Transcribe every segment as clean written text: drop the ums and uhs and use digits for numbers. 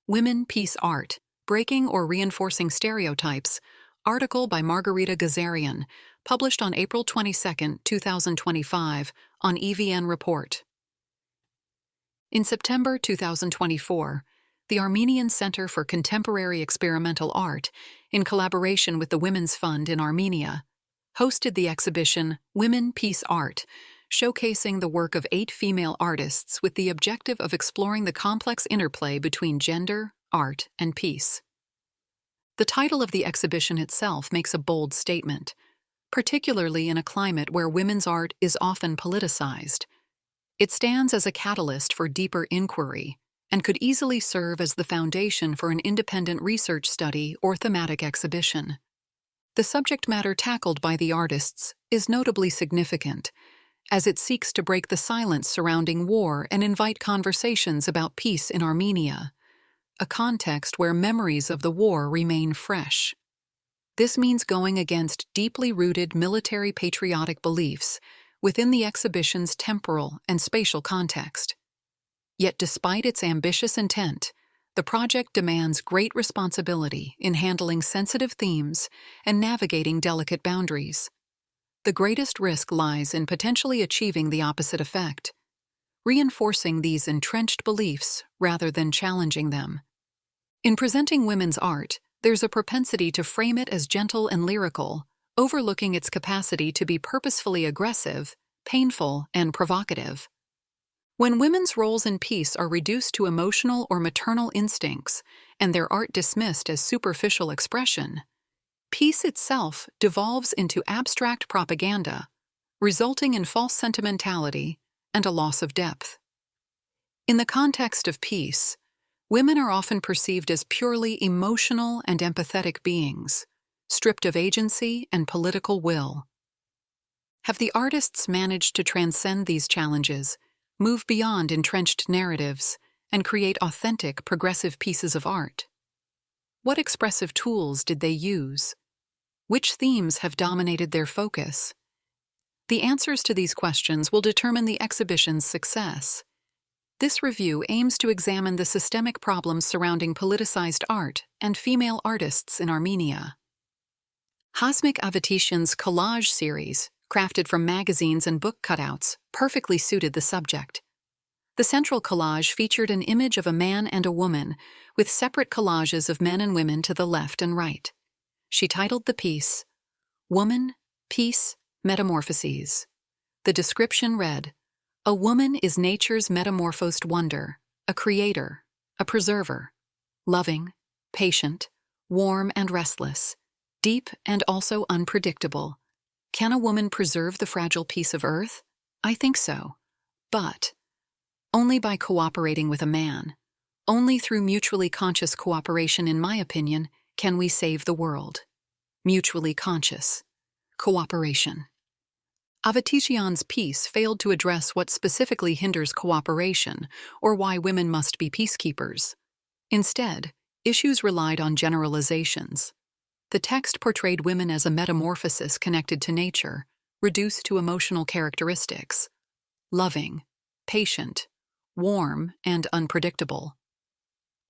Women, Peace, Art, Breaking or Reinforcing Stereotypes, article by Margarita Gazarian, published on April 22, 2025, on EVN Report. In September 2024, the Armenian Center for Contemporary Experimental Art, in collaboration with the Women's Fund in Armenia, hosted the exhibition Women, Peace, Art, showcasing the work of 8 female artists with the objective of exploring the complex interplay between gender, art, and peace. The title of the exhibition itself makes a bold statement, particularly in a climate where women's art is often politicized. It stands as a catalyst for deeper inquiry and could easily serve as the foundation for an independent research study or thematic exhibition. The subject matter tackled by the artists is notably significant, as it seeks to break the silence surrounding war and invite conversations about peace in Armenia, a context where memories of the war remain fresh. This means going against deeply rooted military patriotic beliefs within the exhibition's temporal and spatial context. Yet despite its ambitious intent, the project demands great responsibility in handling sensitive themes and navigating delicate boundaries. The greatest risk lies in potentially achieving the opposite effect, reinforcing these entrenched beliefs rather than challenging them. In presenting women's art, there's a propensity to frame it as gentle and lyrical, overlooking its capacity to be purposefully aggressive, painful, and provocative. When women's roles in peace are reduced to emotional or maternal instincts and their art dismissed as superficial expression, peace itself devolves into abstract propaganda, resulting in false sentimentality and a loss of depth. In the context of peace, women are often perceived as purely emotional and empathetic beings, stripped of agency and political will. Have the artists managed to transcend these challenges, move beyond entrenched narratives, and create authentic, progressive pieces of art? What expressive tools did they use? Which themes have dominated their focus? The answers to these questions will determine the exhibition's success. This review aims to examine the systemic problems surrounding politicized art and female artists in Armenia. Hasmik Avatisyan's collage series, crafted from magazines and book cutouts, perfectly suited the subject. The central collage featured an image of a man and a woman, with separate collages of men and women to the left and right. She titled the piece, Woman, Peace, Metamorphoses. The description read, "A woman is nature's metamorphosed wonder, a creator, a preserver, loving, patient, warm and restless, deep and also unpredictable. Can a woman preserve the fragile piece of earth? I think so. But only by cooperating with a man. Only through mutually conscious cooperation, in my opinion, can we save the world." Mutually conscious. Cooperation. Avatisyan's piece failed to address what specifically hinders cooperation or why women must be peacekeepers. Instead, issues relied on generalizations. The text portrayed women as a metamorphosis connected to nature, reduced to emotional characteristics: loving, patient, warm, and unpredictable.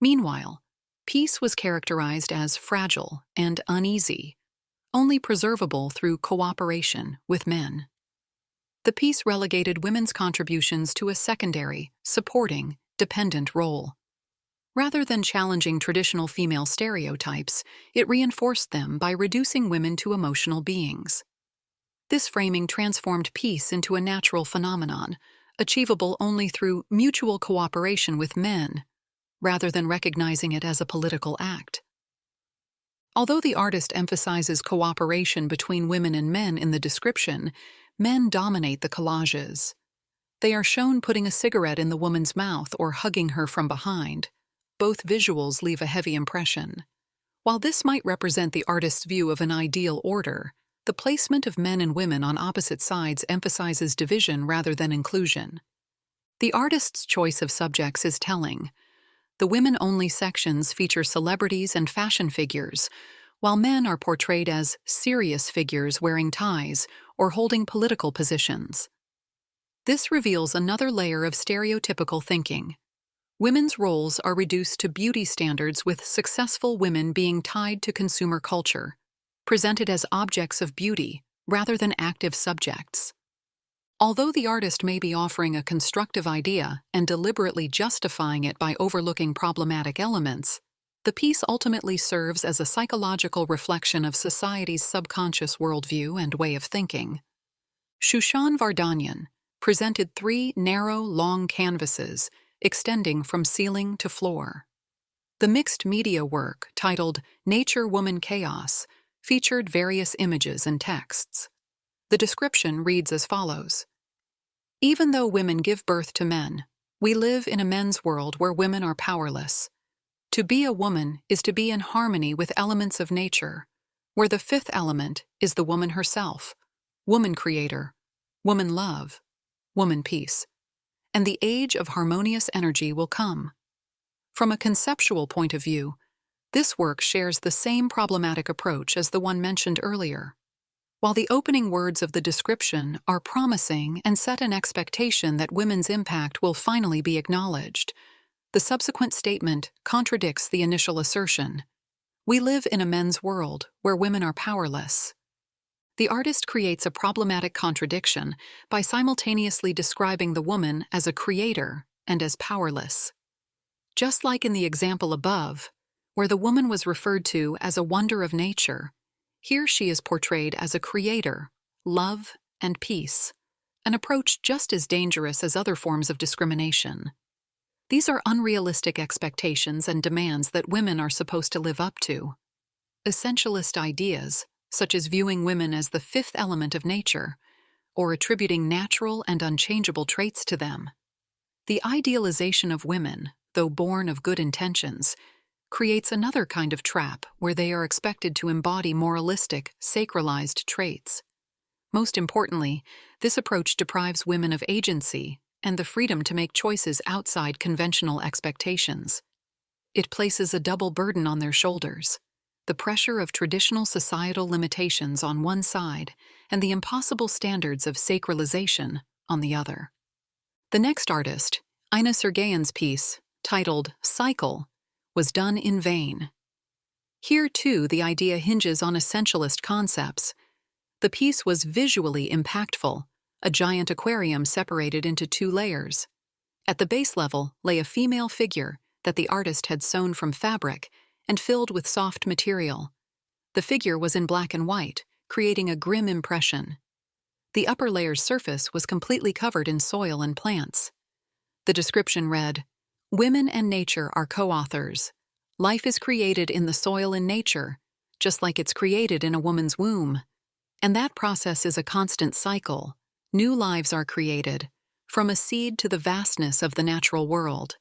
Meanwhile, peace was characterized as fragile and uneasy, only preservable through cooperation with men. The piece relegated women's contributions to a secondary, supporting, dependent role. Rather than challenging traditional female stereotypes, it reinforced them by reducing women to emotional beings. This framing transformed peace into a natural phenomenon, achievable only through mutual cooperation with men, rather than recognizing it as a political act. Although the artist emphasizes cooperation between women and men in the description, men dominate the collages. They are shown putting a cigarette in the woman's mouth or hugging her from behind. Both visuals leave a heavy impression. While this might represent the artist's view of an ideal order, the placement of men and women on opposite sides emphasizes division rather than inclusion. The artist's choice of subjects is telling. The women-only sections feature celebrities and fashion figures, while men are portrayed as serious figures wearing ties or holding political positions. This reveals another layer of stereotypical thinking. Women's roles are reduced to beauty standards, with successful women being tied to consumer culture, presented as objects of beauty rather than active subjects. Although the artist may be offering a constructive idea and deliberately justifying it by overlooking problematic elements, the piece ultimately serves as a psychological reflection of society's subconscious worldview and way of thinking. Shushan Vardanyan presented 3 narrow, long canvases extending from ceiling to floor. The mixed media work, titled Nature Woman Chaos, featured various images and texts. The description reads as follows: "Even though women give birth to men, we live in a men's world where women are powerless. To be a woman is to be in harmony with elements of nature, where the 5th element is the woman herself, woman creator, woman love, woman peace. And the age of harmonious energy will come." From a conceptual point of view, this work shares the same problematic approach as the one mentioned earlier. While the opening words of the description are promising and set an expectation that women's impact will finally be acknowledged, the subsequent statement contradicts the initial assertion. We live in a men's world where women are powerless. The artist creates a problematic contradiction by simultaneously describing the woman as a creator and as powerless. Just like in the example above, where the woman was referred to as a wonder of nature, here she is portrayed as a creator, love, and peace, an approach just as dangerous as other forms of discrimination. These are unrealistic expectations and demands that women are supposed to live up to. Essentialist ideas, such as viewing women as the 5th element of nature, or attributing natural and unchangeable traits to them. The idealization of women, though born of good intentions, creates another kind of trap where they are expected to embody moralistic, sacralized traits. Most importantly, this approach deprives women of agency and the freedom to make choices outside conventional expectations. It places a double burden on their shoulders: the pressure of traditional societal limitations on one side and the impossible standards of sacralization on the other. The next artist, Ina Sergeyan's piece, titled Cycle, was done in vain. Here, too, the idea hinges on essentialist concepts. The piece was visually impactful, a giant aquarium separated into 2 layers. At the base level lay a female figure that the artist had sewn from fabric and filled with soft material. The figure was in black and white, creating a grim impression. The upper layer's surface was completely covered in soil and plants. The description read, "Women and nature are co-authors. Life is created in the soil in nature, just like it's created in a woman's womb. And that process is a constant cycle. New lives are created, from a seed to the vastness of the natural world."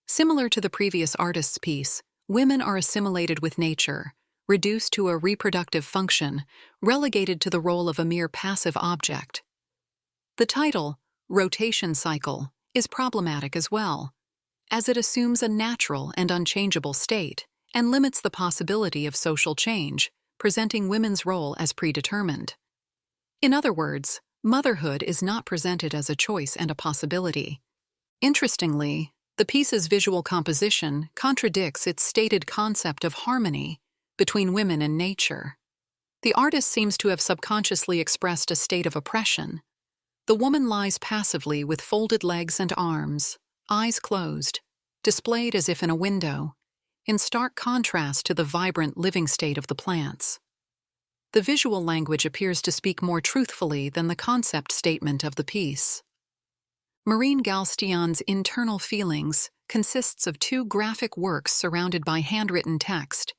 Similar to the previous artist's piece, women are assimilated with nature, reduced to a reproductive function, relegated to the role of a mere passive object. The title, Rotation Cycle, is problematic as well, as it assumes a natural and unchangeable state and limits the possibility of social change, presenting women's role as predetermined. In other words, motherhood is not presented as a choice and a possibility. Interestingly, the piece's visual composition contradicts its stated concept of harmony between women and nature. The artist seems to have subconsciously expressed a state of oppression. The woman lies passively with folded legs and arms, eyes closed, displayed as if in a window, in stark contrast to the vibrant living state of the plants. The visual language appears to speak more truthfully than the concept statement of the piece. Marine Galstian's Internal Feelings consists of 2 graphic works surrounded by handwritten text.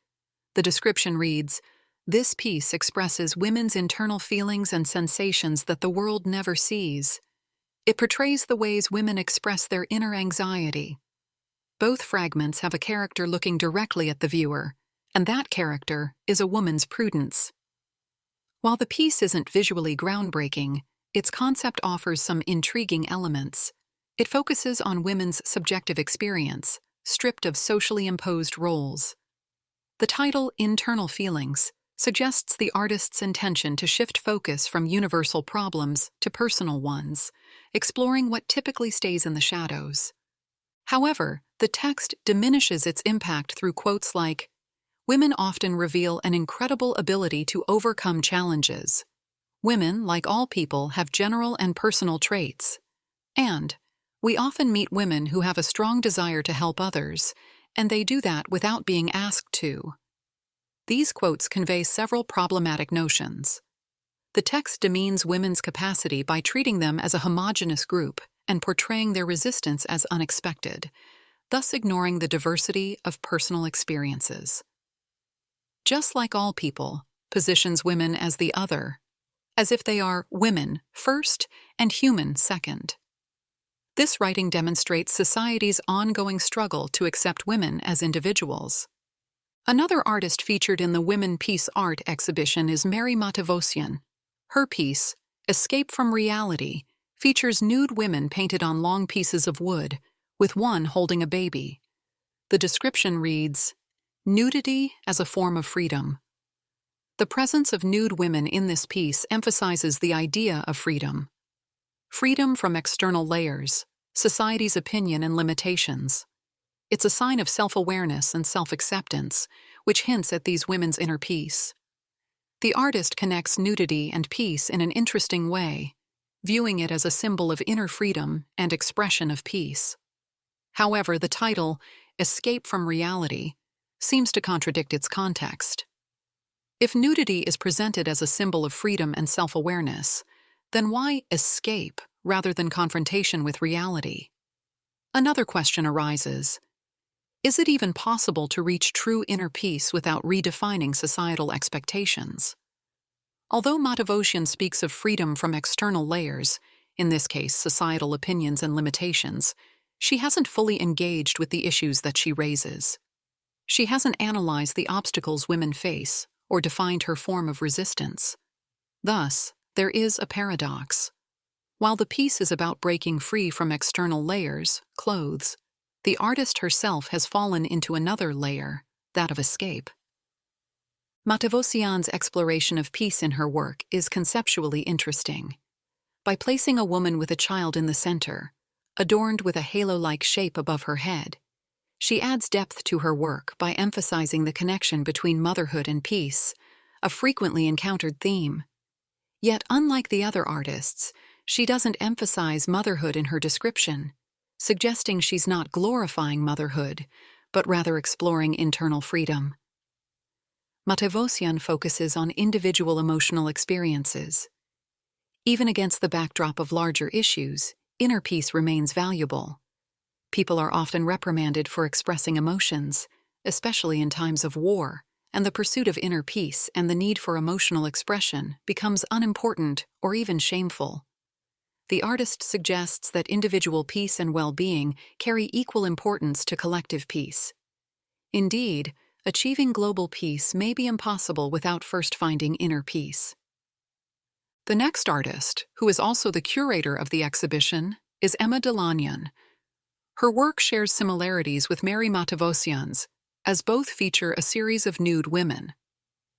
The description reads, "This piece expresses women's internal feelings and sensations that the world never sees. It portrays the ways women express their inner anxiety." Both fragments have a character looking directly at the viewer, and that character is a woman's Prudence. While the piece isn't visually groundbreaking, its concept offers some intriguing elements. It focuses on women's subjective experience, stripped of socially imposed roles. The title, Internal Feelings, suggests the artist's intention to shift focus from universal problems to personal ones, exploring what typically stays in the shadows. However, the text diminishes its impact through quotes like, "Women often reveal an incredible ability to overcome challenges. Women, like all people, have general and personal traits. And we often meet women who have a strong desire to help others, and they do that without being asked to." These quotes convey several problematic notions. The text demeans women's capacity by treating them as a homogeneous group and portraying their resistance as unexpected, thus ignoring the diversity of personal experiences. "Just like all people" positions women as the other, as if they are women first and human second. This writing demonstrates society's ongoing struggle to accept women as individuals. Another artist featured in the Women Peace Art exhibition is Mary Matavosian. Her piece, Escape from Reality, features nude women painted on long pieces of wood, with one holding a baby. The description reads, "Nudity as a form of freedom." The presence of nude women in this piece emphasizes the idea of freedom. Freedom from external layers, society's opinion and limitations. It's a sign of self-awareness and self-acceptance, which hints at these women's inner peace. The artist connects nudity and peace in an interesting way, viewing it as a symbol of inner freedom and expression of peace. However, the title, Escape from Reality, seems to contradict its context. If nudity is presented as a symbol of freedom and self-awareness, then why escape rather than confrontation with reality? Another question arises. Is it even possible to reach true inner peace without redefining societal expectations? Although Matavosian speaks of freedom from external layers, in this case societal opinions and limitations, she hasn't fully engaged with the issues that she raises. She hasn't analyzed the obstacles women face or defined her form of resistance. Thus, there is a paradox. While the piece is about breaking free from external layers, clothes, the artist herself has fallen into another layer, that of escape. Matavosian's exploration of peace in her work is conceptually interesting. By placing a woman with a child in the center, adorned with a halo-like shape above her head, she adds depth to her work by emphasizing the connection between motherhood and peace, a frequently encountered theme. Yet, unlike the other artists, she doesn't emphasize motherhood in her description, suggesting she's not glorifying motherhood, but rather exploring internal freedom. Matavosian focuses on individual emotional experiences. Even against the backdrop of larger issues, inner peace remains valuable. People are often reprimanded for expressing emotions, especially in times of war, and the pursuit of inner peace and the need for emotional expression becomes unimportant or even shameful. The artist suggests that individual peace and well-being carry equal importance to collective peace. Indeed, achieving global peace may be impossible without first finding inner peace. The next artist, who is also the curator of the exhibition, is Emma Delanyan. Her work shares similarities with Mary Matavosian's, as both feature a series of nude women.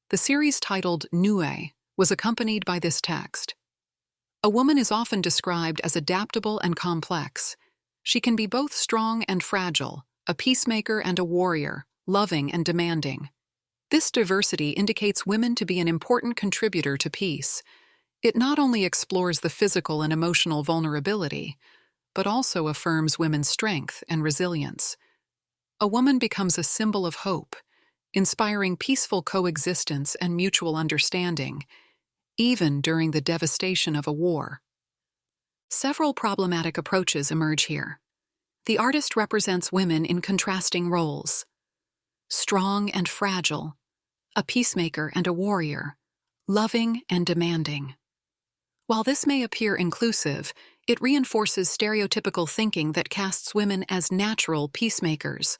The series titled Nue was accompanied by this text. A woman is often described as adaptable and complex. She can be both strong and fragile, a peacemaker and a warrior, loving and demanding. This diversity indicates women to be an important contributor to peace. It not only explores the physical and emotional vulnerability, but also affirms women's strength and resilience. A woman becomes a symbol of hope, inspiring peaceful coexistence and mutual understanding, even during the devastation of a war. Several problematic approaches emerge here. The artist represents women in contrasting roles: strong and fragile, a peacemaker and a warrior, loving and demanding. While this may appear inclusive, it reinforces stereotypical thinking that casts women as natural peacemakers.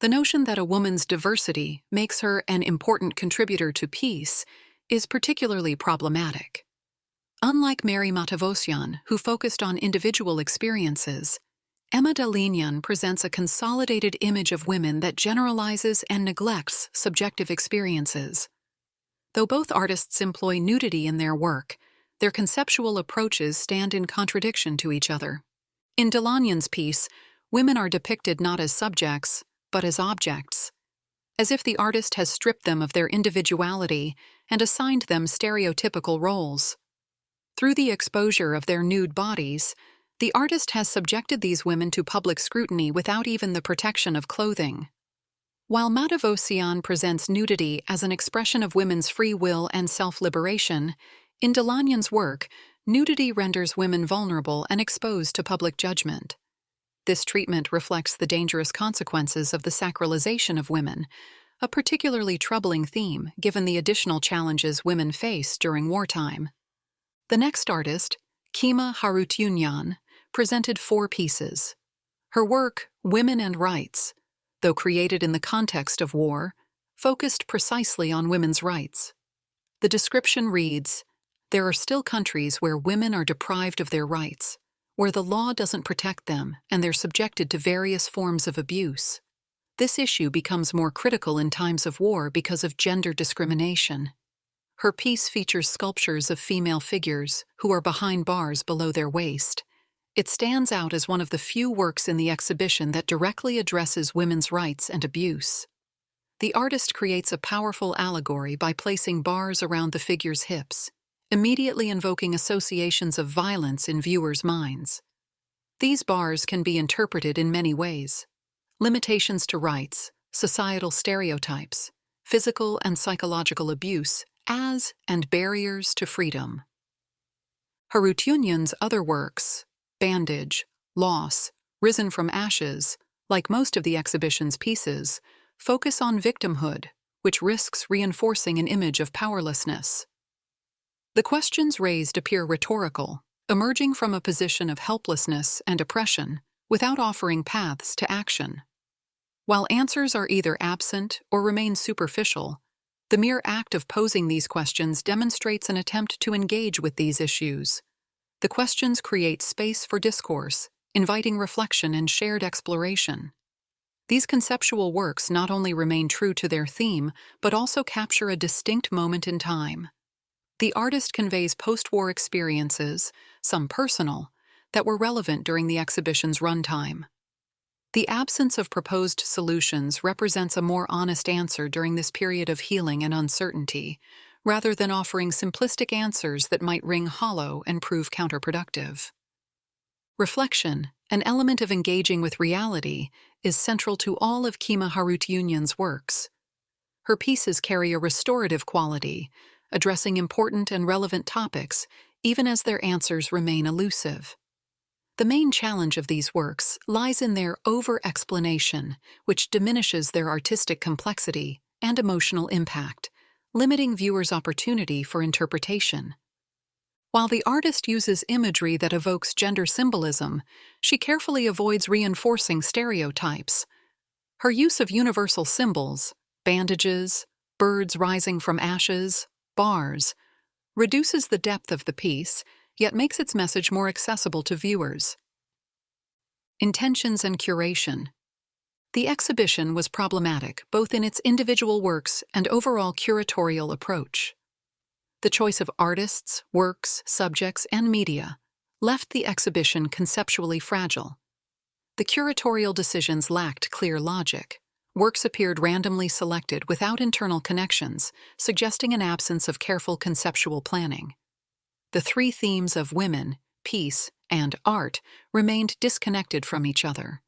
The notion that a woman's diversity makes her an important contributor to peace is particularly problematic. Unlike Mary Matavosian, who focused on individual experiences, Emma Delanyan presents a consolidated image of women that generalizes and neglects subjective experiences. Though both artists employ nudity in their work, their conceptual approaches stand in contradiction to each other. In Delanyan's piece, women are depicted not as subjects, but as objects, as if the artist has stripped them of their individuality and assigned them stereotypical roles. Through the exposure of their nude bodies, the artist has subjected these women to public scrutiny without even the protection of clothing. While Matavosian presents nudity as an expression of women's free will and self-liberation, in Delanyan's work, nudity renders women vulnerable and exposed to public judgment. This treatment reflects the dangerous consequences of the sacralization of women, a particularly troubling theme given the additional challenges women face during wartime. The next artist, Kima Harutyunyan, presented 4 pieces. Her work, Women and Rights, though created in the context of war, focused precisely on women's rights. The description reads, "There are still countries where women are deprived of their rights, where the law doesn't protect them and they're subjected to various forms of abuse. This issue becomes more critical in times of war because of gender discrimination." Her piece features sculptures of female figures who are behind bars below their waist. It stands out as one of the few works in the exhibition that directly addresses women's rights and abuse. The artist creates a powerful allegory by placing bars around the figure's hips, immediately invoking associations of violence in viewers' minds. These bars can be interpreted in many ways: limitations to rights, societal stereotypes, physical and psychological abuse, and barriers to freedom. Harutyunyan's other works, Bandage, Loss, Risen from Ashes, like most of the exhibition's pieces, focus on victimhood, which risks reinforcing an image of powerlessness. The questions raised appear rhetorical, emerging from a position of helplessness and oppression, without offering paths to action. While answers are either absent or remain superficial, the mere act of posing these questions demonstrates an attempt to engage with these issues. The questions create space for discourse, inviting reflection and shared exploration. These conceptual works not only remain true to their theme, but also capture a distinct moment in time. The artist conveys post-war experiences, some personal, that were relevant during the exhibition's runtime. The absence of proposed solutions represents a more honest answer during this period of healing and uncertainty, rather than offering simplistic answers that might ring hollow and prove counterproductive. Reflection, an element of engaging with reality, is central to all of Kima Harutyunyan's works. Her pieces carry a restorative quality, addressing important and relevant topics, even as their answers remain elusive. The main challenge of these works lies in their over-explanation, which diminishes their artistic complexity and emotional impact, limiting viewers' opportunity for interpretation. While the artist uses imagery that evokes gender symbolism, she carefully avoids reinforcing stereotypes. Her use of universal symbols, bandages, birds rising from ashes, bars, reduces the depth of the piece, yet makes its message more accessible to viewers. Intentions and curation. The exhibition was problematic both in its individual works and overall curatorial approach. The choice of artists, works, subjects, and media left the exhibition conceptually fragile. The curatorial decisions lacked clear logic. Works appeared randomly selected without internal connections, suggesting an absence of careful conceptual planning. The 3 themes of women, peace, and art remained disconnected from each other.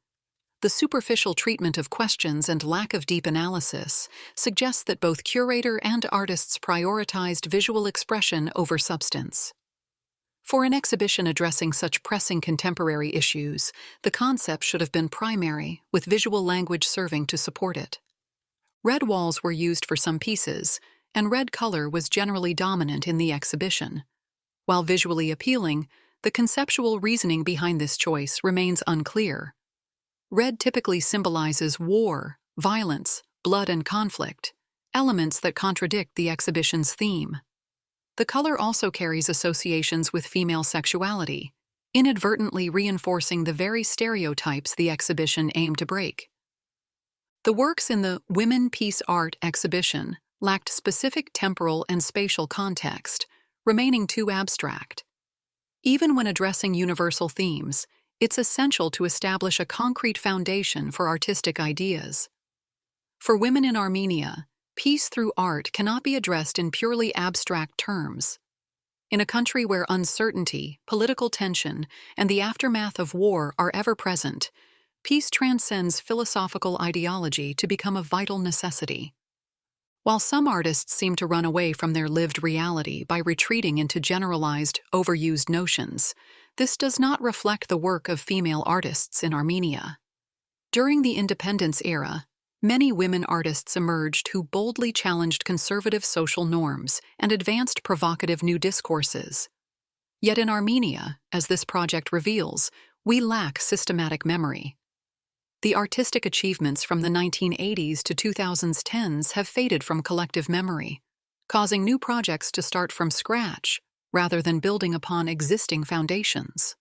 The superficial treatment of questions and lack of deep analysis suggests that both curator and artists prioritized visual expression over substance. For an exhibition addressing such pressing contemporary issues, the concept should have been primary, with visual language serving to support it. Red walls were used for some pieces, and red color was generally dominant in the exhibition. While visually appealing, the conceptual reasoning behind this choice remains unclear. Red typically symbolizes war, violence, blood, and conflict, elements that contradict the exhibition's theme. The color also carries associations with female sexuality, inadvertently reinforcing the very stereotypes the exhibition aimed to break. The works in the Women Peace Art exhibition lacked specific temporal and spatial context, remaining too abstract. Even when addressing universal themes, it's essential to establish a concrete foundation for artistic ideas. For women in Armenia, peace through art cannot be addressed in purely abstract terms. In a country where uncertainty, political tension, and the aftermath of war are ever present, peace transcends philosophical ideology to become a vital necessity. While some artists seem to run away from their lived reality by retreating into generalized, overused notions, this does not reflect the work of female artists in Armenia. During the independence era, many women artists emerged who boldly challenged conservative social norms and advanced provocative new discourses. Yet in Armenia, as this project reveals, we lack systematic memory. The artistic achievements from the 1980s to 2010s have faded from collective memory, causing new projects to start from scratch rather than building upon existing foundations.